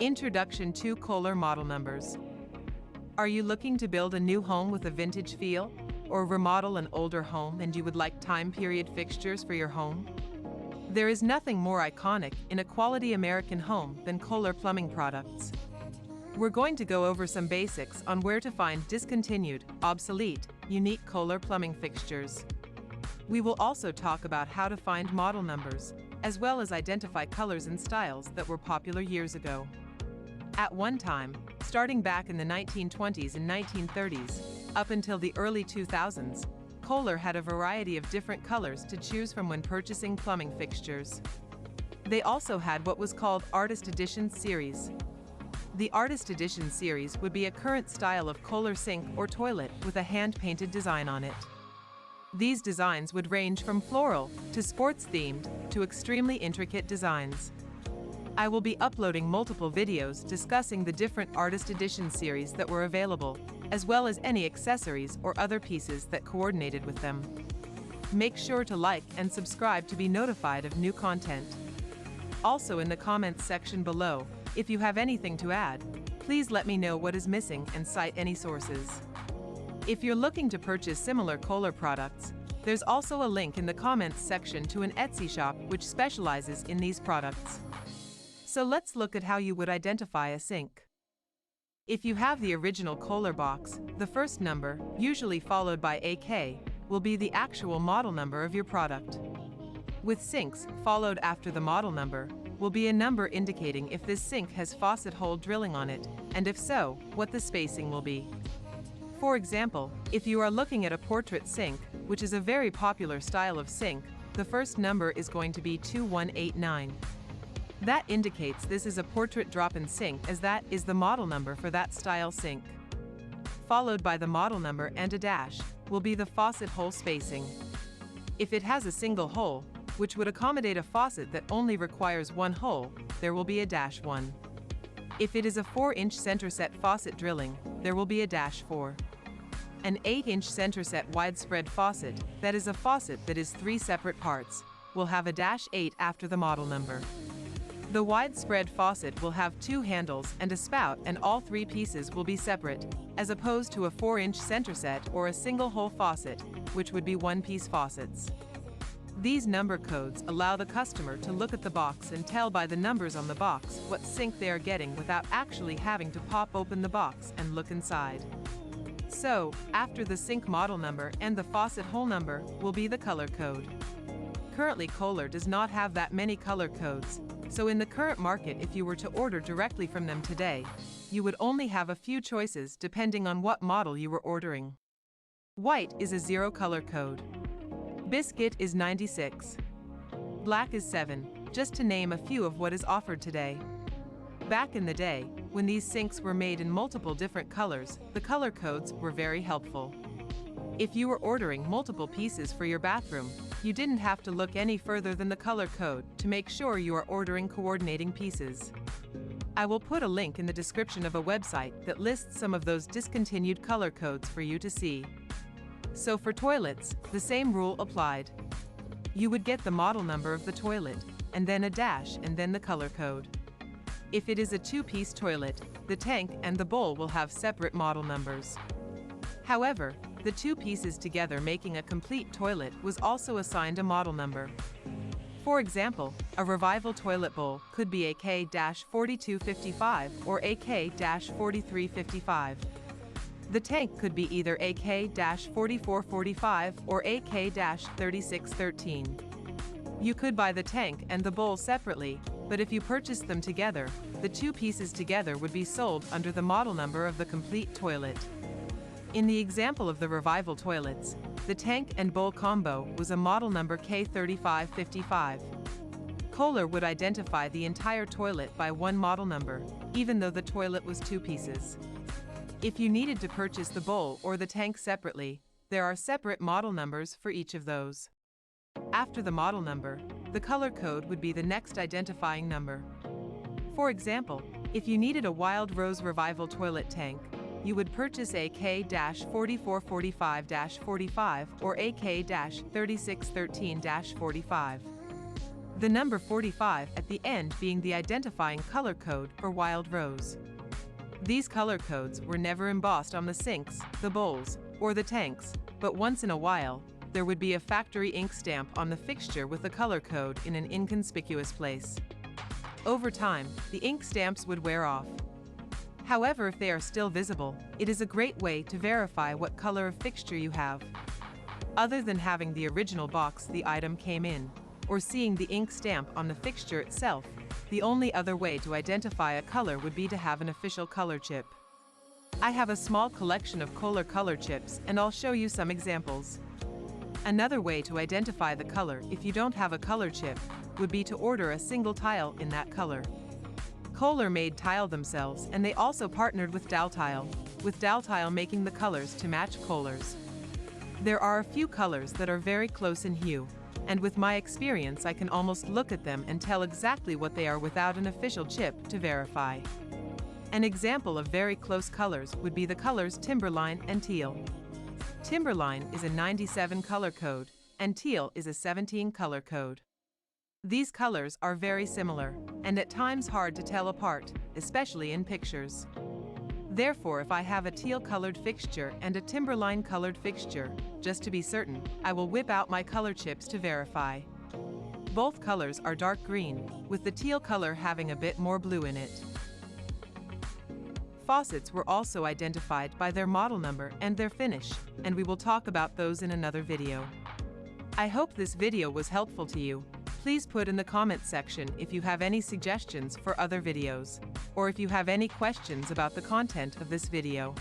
Introduction to Kohler model numbers. Are you looking to build a new home with a vintage feel? Or remodel an older home and you would like time period fixtures for your home? There is nothing more iconic in a quality American home than Kohler plumbing products. We're going to go over some basics on where to find discontinued, obsolete, unique Kohler plumbing fixtures. We will also talk about how to find model numbers, as well as identify colors and styles that were popular years ago. At one time, starting back in the 1920s and 1930s, up until the early 2000s, Kohler had a variety of different colors to choose from when purchasing plumbing fixtures. They also had what was called Artist Edition series. The Artist Edition series would be a current style of Kohler sink or toilet with a hand-painted design on it. These designs would range from floral to sports-themed to extremely intricate designs. I will be uploading multiple videos discussing the different Artist Edition series that were available, as well as any accessories or other pieces that coordinated with them. Make sure to like and subscribe to be notified of new content. Also, in the comments section below, if you have anything to add, please let me know what is missing and cite any sources. If you're looking to purchase similar Kohler products, there's also a link in the comments section to an Etsy shop which specializes in these products. So let's look at how you would identify a sink. If you have the original Kohler box, the first number, usually followed by AK, will be the actual model number of your product. With sinks, followed after the model number, will be a number indicating if this sink has faucet hole drilling on it, and if so, what the spacing will be. For example, if you are looking at a portrait sink, which is a very popular style of sink, the first number is going to be 2189. That indicates this is a portrait drop-in sink, as that is the model number for that style sink. Followed by the model number and a dash, will be the faucet hole spacing. If it has a single hole, which would accommodate a faucet that only requires one hole, there will be a -1. If it is a 4-inch center set faucet drilling, there will be a -4. An 8-inch center set widespread faucet, that is a faucet that is 3 separate parts, will have a -8 after the model number. The widespread faucet will have 2 handles and a spout, and all 3 pieces will be separate, as opposed to a 4-inch center set or a single-hole faucet, which would be one-piece faucets. These number codes allow the customer to look at the box and tell by the numbers on the box what sink they are getting without actually having to pop open the box and look inside. So, after the sink model number and the faucet hole number will be the color code. Currently, Kohler does not have that many color codes, so in the current market, if you were to order directly from them today, you would only have a few choices depending on what model you were ordering. White is a 0 color code. Biscuit is 96. Black is 7, just to name a few of what is offered today. Back in the day, when these sinks were made in multiple different colors, the color codes were very helpful. If you were ordering multiple pieces for your bathroom, you didn't have to look any further than the color code to make sure you are ordering coordinating pieces. I will put a link in the description of a website that lists some of those discontinued color codes for you to see. So for toilets, the same rule applied. You would get the model number of the toilet, and then a dash and then the color code. If it is a 2-piece toilet, the tank and the bowl will have separate model numbers. However, the 2 pieces together making a complete toilet was also assigned a model number. For example, a Revival toilet bowl could be AK-4255 or AK-4355. The tank could be either AK-4445 or AK-3613. You could buy the tank and the bowl separately, but if you purchased them together, the 2 pieces together would be sold under the model number of the complete toilet. In the example of the Revival toilets, the tank and bowl combo was a model number K3555. Kohler would identify the entire toilet by one model number, even though the toilet was 2 pieces. If you needed to purchase the bowl or the tank separately, there are separate model numbers for each of those. After the model number, the color code would be the next identifying number. For example, if you needed a Wild Rose Revival toilet tank, you would purchase AK-4445-45 or AK-3613-45. The number 45 at the end being the identifying color code for Wild Rose. These color codes were never embossed on the sinks, the bowls, or the tanks, but once in a while, there would be a factory ink stamp on the fixture with the color code in an inconspicuous place. Over time, the ink stamps would wear off. However, if they are still visible, it is a great way to verify what color of fixture you have. Other than having the original box the item came in, or seeing the ink stamp on the fixture itself, the only other way to identify a color would be to have an official color chip. I have a small collection of Kohler color chips, and I'll show you some examples. Another way to identify the color if you don't have a color chip would be to order a single tile in that color. Kohler made tile themselves, and they also partnered with Daltile, with Daltile making the colors to match Kohler's. There are a few colors that are very close in hue, and with my experience I can almost look at them and tell exactly what they are without an official chip to verify. An example of very close colors would be the colors Timberline and Teal. Timberline is a 97 color code, and Teal is a 17 color code. These colors are very similar, and at times hard to tell apart, especially in pictures. Therefore, if I have a teal-colored fixture and a Timberline-colored fixture, just to be certain, I will whip out my color chips to verify. Both colors are dark green, with the teal color having a bit more blue in it. Faucets were also identified by their model number and their finish, and we will talk about those in another video. I hope this video was helpful to you. Please put in the comment section if you have any suggestions for other videos, or if you have any questions about the content of this video.